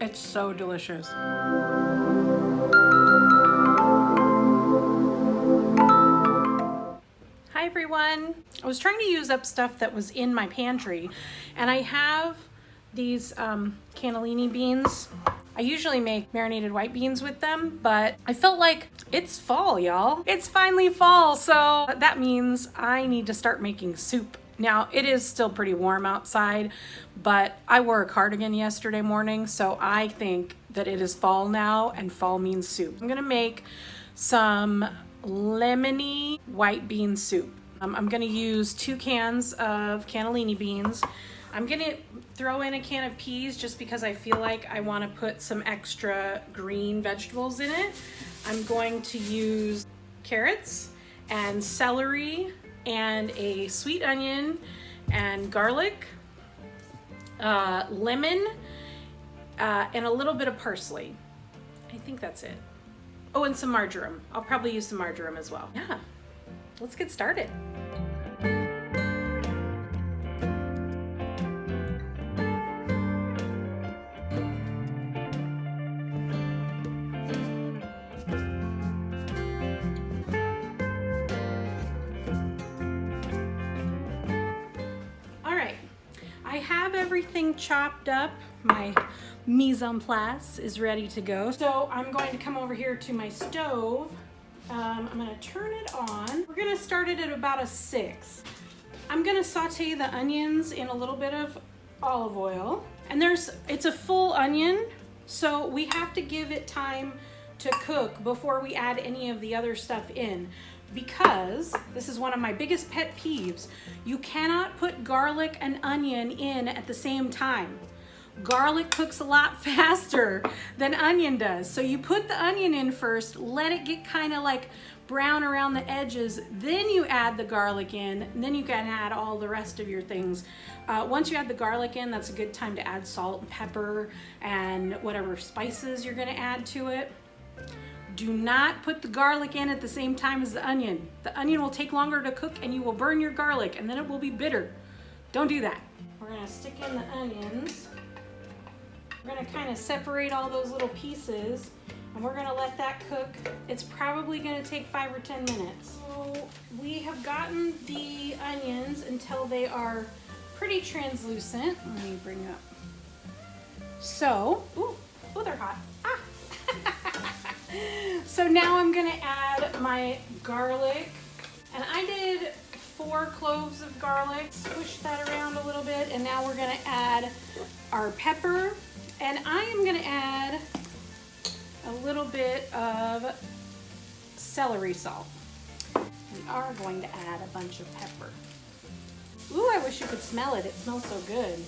It's so delicious. Hi everyone. I was trying to use up stuff that was in my pantry, and I have these cannellini beans. I usually make marinated white beans with them, but I felt like it's fall, y'all. It's finally fall, so that means I need to start making soup. Now, it is still pretty warm outside, but I wore a cardigan yesterday morning, so I think that it is fall now, and fall means soup. I'm gonna make some lemony white bean soup. I'm gonna use 2 cans of cannellini beans. I'm gonna throw in a can of peas just because I feel like I wanna put some extra green vegetables in it. I'm going to use carrots and celery and a sweet onion and garlic, lemon, and a little bit of parsley. I think that's it. Oh, and some marjoram. I'll probably use some marjoram as well. Yeah, let's get started. I have everything chopped up. My mise en place is ready to go. So I'm going to come over here to my stove. I'm gonna turn it on. We're gonna start it at about a 6. I'm gonna saute the onions in a little bit of olive oil. And it's a full onion, so we have to give it time to cook before we add any of the other stuff in. Because this is one of my biggest pet peeves. You cannot put garlic and onion in at the same time. Garlic cooks a lot faster than onion does. So you put the onion in first, let it get kind of like brown around the edges, then you add the garlic in, and then you can add all the rest of your things. Once you add the garlic in, that's a good time to add salt and pepper and whatever spices you're gonna add to it. Do not put the garlic in at the same time as the onion. The onion will take longer to cook and you will burn your garlic and then it will be bitter. Don't do that. We're gonna stick in the onions. We're gonna kind of separate all those little pieces and we're gonna let that cook. It's probably gonna take 5 or 10 minutes. So we have gotten the onions until they are pretty translucent. Let me bring up. So, ooh, they're hot. Ah. So now I'm gonna add my garlic, and I did 4 cloves of garlic. Squish that around a little bit, and now we're gonna add our pepper, and I am gonna add a little bit of celery salt. We are going to add a bunch of pepper. Ooh, I wish you could smell it. It smells so good.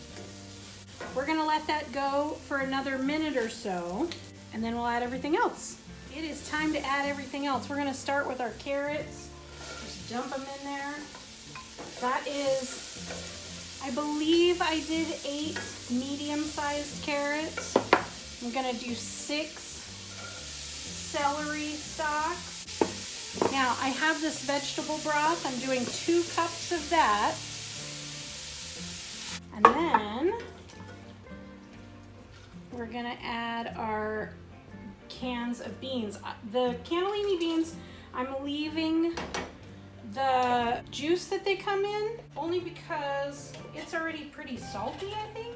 We're gonna let that go for another minute or so, and then we'll add everything else. It is time to add everything else. We're gonna start with our carrots. Just dump them in there. That is, I believe I did 8 medium-sized carrots. I'm gonna do 6 celery stalks. Now, I have this vegetable broth. I'm doing 2 cups of that. And then we're gonna add our cans of beans. The cannellini beans, I'm leaving the juice that they come in only because it's already pretty salty, I think.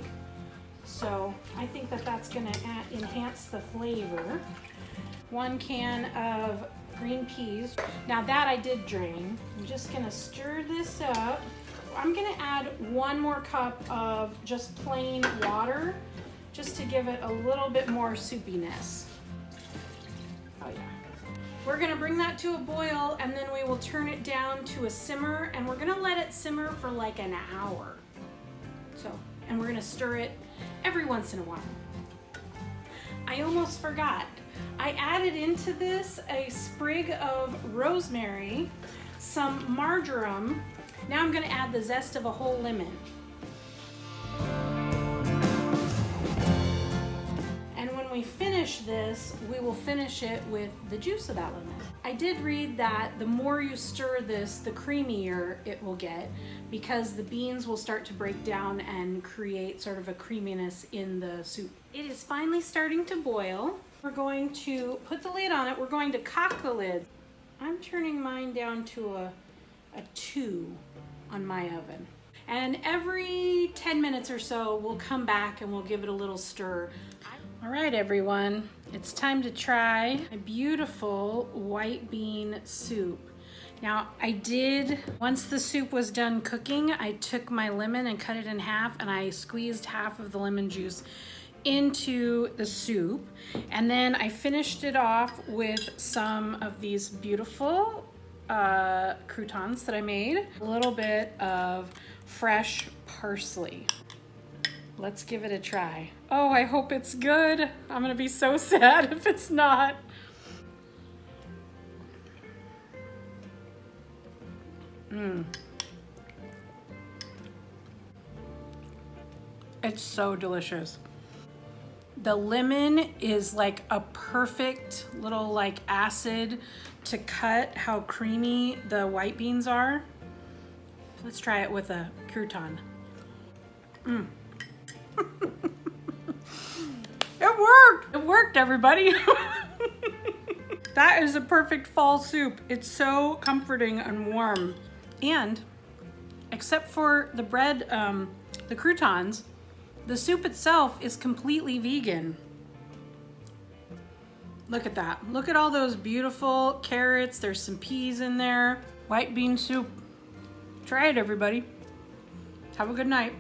So I think that that's gonna enhance the flavor. 1 can of green peas. Now that I did drain. I'm just gonna stir this up. I'm gonna add 1 more cup of just plain water just to give it a little bit more soupiness. Oh yeah. We're gonna bring that to a boil and then we will turn it down to a simmer and we're gonna let it simmer for like an hour. And we're gonna stir it every once in a while. I almost forgot. I added into this a sprig of rosemary, some marjoram. Now I'm gonna add the zest of a whole lemon. And when we finish finish this, we will finish it with the juice of that lemon. I did read that the more you stir this, the creamier it will get, because the beans will start to break down and create sort of a creaminess in the soup. It is finally starting to boil. We're going to put the lid on it. We're going to cock the lid. I'm turning mine down to a 2 on my oven. And every 10 minutes or so, we'll come back and we'll give it a little stir. All right, everyone, it's time to try a beautiful white bean soup. Now, once the soup was done cooking, I took my lemon and cut it in half, and I squeezed half of the lemon juice into the soup. And then I finished it off with some of these beautiful croutons that I made. A little bit of fresh parsley. Let's give it a try. Oh, I hope it's good. I'm gonna be so sad if it's not. It's so delicious. The lemon is like a perfect little like acid to cut how creamy the white beans are. Let's try it with a crouton. It worked! It worked, everybody. That is a perfect fall soup. It's so comforting and warm. And except for the bread, the croutons, the soup itself is completely vegan. Look at that. Look at all those beautiful carrots. There's some peas in there. White bean soup. Try it, everybody. Have a good night.